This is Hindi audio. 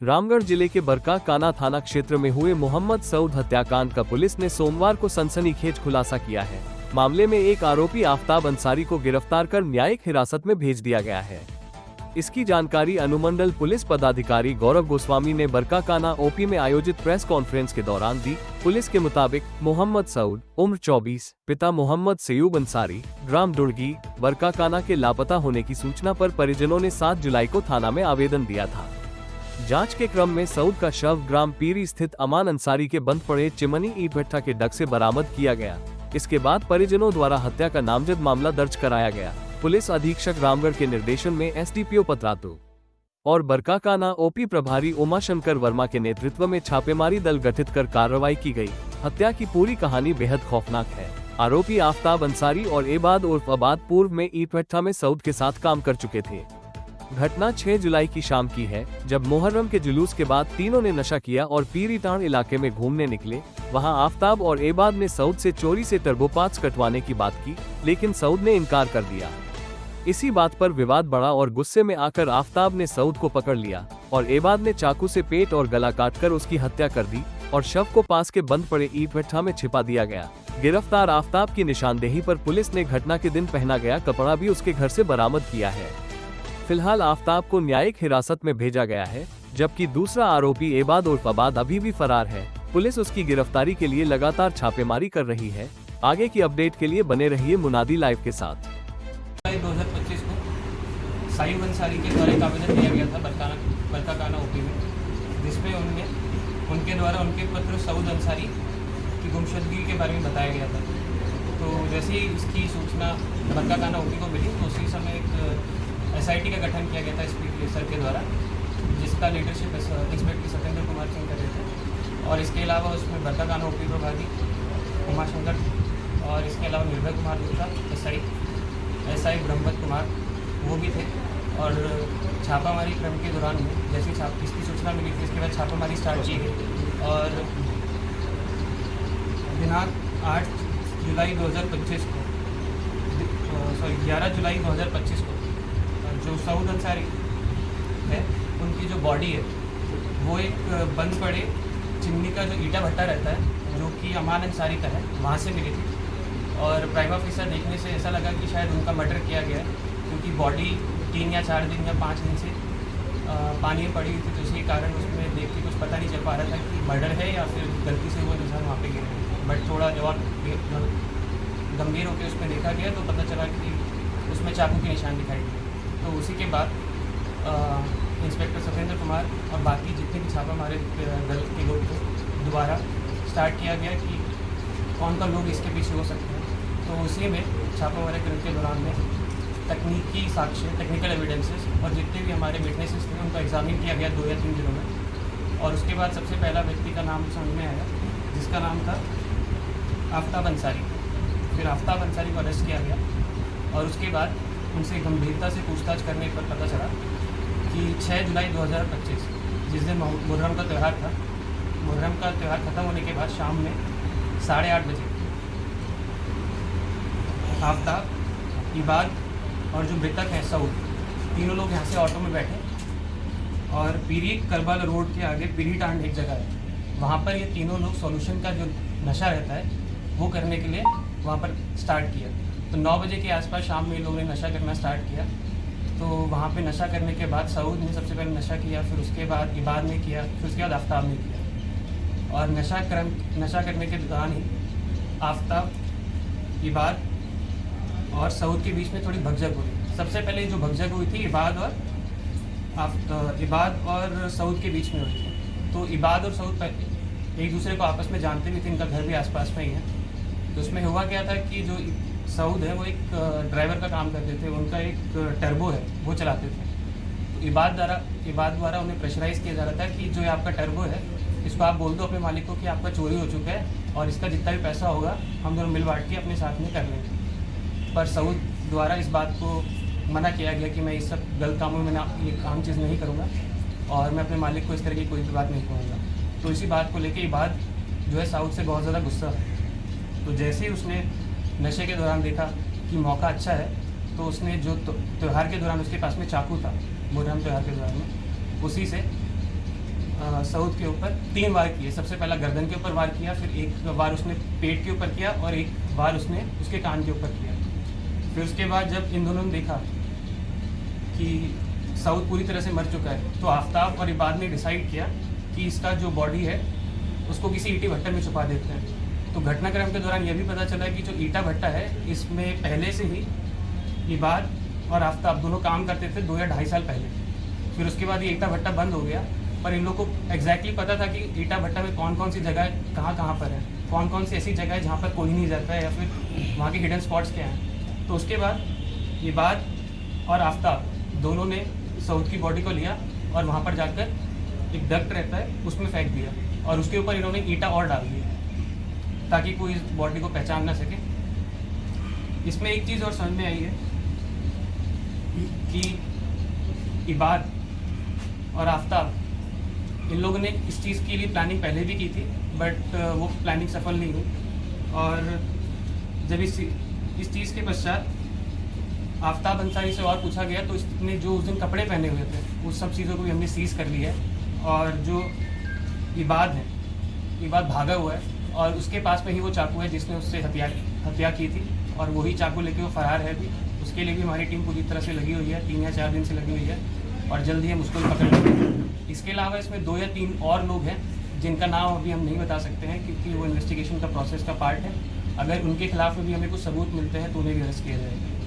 रामगढ़ जिले के बरकाकाना थाना क्षेत्र में हुए मोहम्मद सऊद हत्याकांड का पुलिस ने सोमवार को सनसनीखेज खुलासा किया है। मामले में एक आरोपी आफ्ताब अंसारी को गिरफ्तार कर न्यायिक हिरासत में भेज दिया गया है। इसकी जानकारी अनुमंडल पुलिस पदाधिकारी गौरव गोस्वामी ने बरकाकाना ओपी में आयोजित प्रेस कॉन्फ्रेंस के दौरान दी। पुलिस के मुताबिक मोहम्मद सऊद उम्र 24, पिता मोहम्मद सयूब अंसारी, ग्राम दुर्गी, बरकाकाना के लापता होने की सूचना पर परिजनों ने 7 जुलाई को थाना में आवेदन दिया था। जांच के क्रम में सऊद का शव ग्राम पीरी स्थित अमान अंसारी के बंद पड़े चिमनी ईंट भट्टा के डग से बरामद किया गया। इसके बाद परिजनों द्वारा हत्या का नामजद मामला दर्ज कराया गया। पुलिस अधीक्षक रामगढ़ के निर्देशन में एसडीपीओ पतरातू और बरकाकाना ओपी प्रभारी उमाशंकर वर्मा के नेतृत्व में छापेमारी दल गठित कर कार्रवाई की गई। हत्या की पूरी कहानी बेहद खौफनाक है। आरोपी आफ्ताब अंसारी और एबाद उर्फ अबाद पूर्व में ईंट भट्टा में सऊद के साथ काम कर चुके थे। घटना 6 जुलाई की शाम की है, जब मुहर्रम के जुलूस के बाद तीनों ने नशा किया और पीरीटांड इलाके में घूमने निकले। वहां आफ्ताब और एबाद ने सऊद से चोरी से टर्बो पार्ट्स कटवाने की बात की, लेकिन सऊद ने इनकार कर दिया। इसी बात पर विवाद बढ़ा और गुस्से में आकर आफ्ताब ने सऊद को पकड़ लिया और एबाद ने चाकू से पेट और गला काटकर उसकी हत्या कर दी और शव को पास के बंद पड़े ईंट भट्टा में छिपा दिया गया। गिरफ्तार आफ्ताब की निशानदेही पर पुलिस ने घटना के दिन पहना गया कपड़ा भी उसके घर से बरामद किया है। फिलहाल आफ्ताब को न्यायिक हिरासत में भेजा गया है, जबकि दूसरा आरोपी एबाद उर्फ अबाद अभी भी फरार है। पुलिस उसकी गिरफ्तारी के लिए लगातार छापेमारी कर रही है। आगे की अपडेट के लिए बने रहिए मुनादी लाइव के साथ। 2025 को सयूब अंसारी के द्वारा एक आवेदन दिया गया था बरकाकाना ओपी में, जिसमें उनके द्वारा उनके पुत्र सऊद अंसारी की गुमशुदगी के बारे में बताया गया था। तो जैसे ही इसकी सूचना बरकाकाना ओपी को मिली तो उसी समय एक SIT का गठन किया गया था SP सर के द्वारा, जिसका लीडरशिप इंस्पेक्टर सत्येंद्र कुमार सिंह कर रहे थे। और इसके अलावा उसमें बरकाकाना ओपी प्रभारी उमाशंकर और इसके अलावा निर्भय कुमार गुप्ता SI ब्रह्मवत कुमार वो भी थे। और छापामारी क्रम के दौरान जैसे इसकी सूचना मिली थी, इसके बाद छापामारी स्टार्ट की गई और दिनांक 8 जुलाई 2025 को 11 जुलाई 2025 को जो सऊद अंसारी है उनकी जो बॉडी है वो एक बंद पड़े चिमनी का जो ईटा भट्टा रहता है जो कि अमान अंसारी का है, वहाँ से मिली थी। और प्राइम ऑफिसर देखने से ऐसा लगा कि शायद उनका मर्डर किया गया है, क्योंकि बॉडी 3 या 4 दिन या 5 दिन से पानी में पड़ी हुई थी। तो इसी कारण उसमें देख के कुछ पता नहीं चल पा रहा था कि मर्डर है या फिर गलती से वो इंसान वहाँ पे गिरे। बट थोड़ा जवाब गंभीर होकर उसमें देखा गया तो पता चला कि उसमें चाकू के निशान दिखाई दिए। तो उसी के बाद इंस्पेक्टर सत्येंद्र कुमार और बाकी जितने भी छापा मारे दल के लोग थे दोबारा स्टार्ट किया गया कि कौन कौन लोग इसके पीछे हो सकते हैं। तो उसी में छापा मारे क्रम के दौरान में तकनीकी साक्ष्य, टेक्निकल एविडेंसेस और जितने भी हमारे विटनेसेस थे उनका एग्जामिन किया गया 2 या 3 दिनों में। और उसके बाद सबसे पहला व्यक्ति का नाम समझ में आया, जिसका नाम था आफ्ताब अंसारी। फिर आफ्ताब अंसारी को अरेस्ट किया गया और उसके बाद उनसे गंभीरता से पूछताछ करने पर पता चला कि 6 जुलाई 2025 जिस दिन मुहर्रम का त्यौहार था, मुहर्रम का त्यौहार ख़त्म होने के बाद शाम में 8:30 बजे आफ्ताब, इबाद और जो मृतक हैं सऊद, तीनों लोग यहाँ से ऑटो में बैठे और पीरी करबल रोड के आगे पीरीटांड एक जगह है, वहाँ पर ये तीनों लोग सॉल्यूशन का जो नशा रहता है वो करने के लिए वहाँ पर स्टार्ट किया। तो 9 बजे के आसपास शाम में लोगों ने नशा करना स्टार्ट किया। तो वहाँ पे नशा करने के बाद सऊद ने सबसे पहले नशा किया, फिर उसके बाद इबाद ने किया, फिर उसके बाद आफ्ताब ने किया। और नशा करने के दौरान ही आफ्ताब, इबाद और सऊद के बीच में थोड़ी भगदड़ हुई। सबसे पहले जो भगदड़ हुई थी इबाद और सऊद के बीच में हुई थी। तो इबाद और सऊद एक दूसरे को आपस में जानते भी थे, इनका घर भी आसपास में ही है। तो उसमें हुआ क्या था कि जो सऊद है वो एक ड्राइवर का काम करते थे, उनका एक टर्बो है वो चलाते थे। तो इबाद द्वारा उन्हें प्रेशराइज किया जा रहा था कि जो आपका टर्बो है इसको आप बोल दो अपने मालिक को कि आपका चोरी हो चुका है और इसका जितना भी पैसा होगा हम दोनों मिल बांट के अपने साथ में कर लेंगे। पर सऊद द्वारा इस बात को मना किया गया कि मैं इस सब गलत कामों में ये काम चीज़ नहीं करूँगा और मैं अपने मालिक को इस तरह की कोई भी बात नहीं कहूँगा। तो इसी बात को लेकर इबाद जो है सऊद से बहुत ज़्यादा गुस्सा है। तो जैसे ही उसने नशे के दौरान देखा कि मौका अच्छा है, तो उसने जो त्यौहार के दौरान उसके पास में चाकू था, मुहर्रम त्यौहार के दौरान में, उसी से सऊद के ऊपर 3 वार किए। सबसे पहला गर्दन के ऊपर वार किया, फिर एक वार उसने पेट के ऊपर किया और एक वार उसने उसके कान के ऊपर किया। फिर उसके बाद जब इन दोनों ने देखा कि सऊद पूरी तरह से मर चुका है, तो आफ्ताब और इबाद ने डिसाइड किया कि इसका जो बॉडी है उसको किसी ईंटी भट्टे में छुपा देते हैं। तो घटनाक्रम के दौरान यह भी पता चला कि जो ईंटा भट्टा है इसमें पहले से ही इबाद और आफ्ताब दोनों काम करते थे 2 या 2.5 साल पहले। फिर उसके बाद ये ईंटा भट्टा बंद हो गया, पर इन लोगों को एग्जैक्टली पता था कि ईंटा भट्टा में कौन कौन सी जगह कहाँ पर है, कौन कौन सी ऐसी जगह है जहाँ पर कोई नहीं जाता है, या फिर वहाँ के हिडन स्पॉट्स क्या हैं। तो उसके बाद इबाद और आफ्ताब दोनों ने सऊद की बॉडी को लिया और वहाँ पर जाकर एक डक्ट रहता है उसमें फेंक दिया, और उसके ऊपर इन्होंने ईंटा और डाल दिया ताकि कोई इस बॉडी को पहचान ना सके। इसमें एक चीज़ और समझ में आई है कि इबाद और आफ्ताब इन लोगों ने इस चीज़ के लिए प्लानिंग पहले भी की थी, बट वो प्लानिंग सफल नहीं हुई। और जब इस चीज़ के पश्चात आफ्ताब अंसारी से और पूछा गया तो इसने जो उस दिन कपड़े पहने हुए थे उस सब चीज़ों को भी हमने सीज़ कर ली है। और जो इबाद है, इबाद भागा हुआ है और उसके पास में ही वो चाकू है जिसने उससे हत्या की थी, और वही चाकू लेके वो फरार है भी। उसके लिए भी हमारी टीम पूरी तरह से लगी हुई है, 3 या 4 दिन से लगी हुई है, और जल्द ही हम उसको पकड़ लेंगे। इसके अलावा इसमें 2 या 3 और लोग हैं जिनका नाम अभी हम नहीं बता सकते हैं क्योंकि वो इन्वेस्टिगेशन का प्रोसेस का पार्ट है। अगर उनके खिलाफ भी हमें कुछ सबूत मिलते हैं तो उन्हें भी अरेस्ट किया जाएगा।